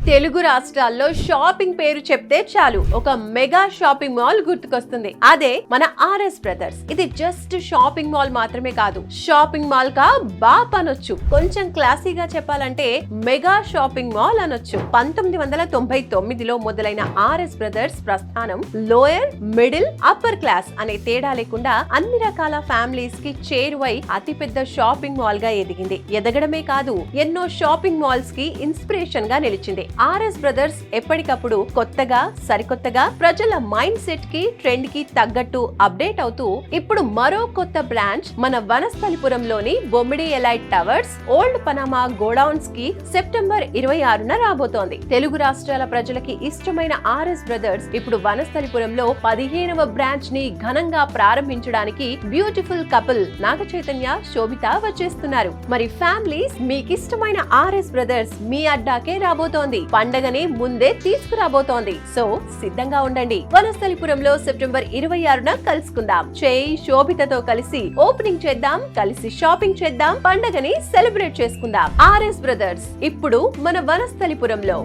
తెలుగు రాష్ట్రాల్లో షాపింగ్ పేరు చెప్తే చాలు ఒక మెగా షాపింగ్ మాల్ గుర్తుకొస్తుంది. అదే మన ఆర్ఎస్ బ్రదర్స్. ఇది జస్ట్ షాపింగ్ మాల్ మాత్రమే కాదు, షాపింగ్ మాల్ కా బాప్ అనొచ్చు. కొంచెం క్లాసీగా చెప్పాలంటే మెగా షాపింగ్ మాల్ అనొచ్చు. 1999లో మొదలైన ఆర్ఎస్ బ్రదర్స్ ప్రస్థానం లోయర్, మిడిల్, అప్పర్ క్లాస్ అనే తేడా లేకుండా అన్ని రకాల ఫ్యామిలీస్ కి చేరువై అతిపెద్ద షాపింగ్ మాల్ గా ఎదిగింది. ఎదగడమే కాదు, ఎన్నో షాపింగ్ మాల్స్ కి ఇన్స్పిరేషన్ గా నిలిచింది. ఆర్ఎస్ బ్రదర్స్ ఎప్పటికప్పుడు కొత్తగా, సరికొత్తగా ప్రజల మైండ్ సెట్ కి, ట్రెండ్ కి తగ్గట్టు అప్డేట్ అవుతూ ఇప్పుడు మరో కొత్త బ్రాంచ్ మన వనస్థలిపురంలోని Bommidi elite towers, old Panama godowns కి సెప్టెంబర్ 26న రాబోతోంది. తెలుగు రాష్ట్రాల ప్రజలకి ఇష్టమైన ఆర్ఎస్ బ్రదర్స్ ఇప్పుడు వనస్థలిపురంలో 15వ బ్రాంచ్ ని ఘనంగా ప్రారంభించడానికి బ్యూటిఫుల్ కపుల్ నాగ చైతన్య, శోభిత వచ్చేస్తున్నారు. మరి ఫ్యామిలీస్, మీకిష్టమైన ఆర్ఎస్ బ్రదర్స్ మీ అడ్డాకే రాబోతోంది. పండగని ముందే తీసుకురాబోతోంది. సో సిద్ధంగా ఉండండి. వనస్థలిపురంలో సెప్టెంబర్ 26న కలుసుకుందాం. శోభితతో కలిసి ఓపెనింగ్ చేద్దాం, కలిసి షాపింగ్ చేద్దాం, పండగని సెలబ్రేట్ చేసుకుందాం. ఆర్ఎస్ బ్రదర్స్ ఇప్పుడు మన వనస్థలిపురంలో.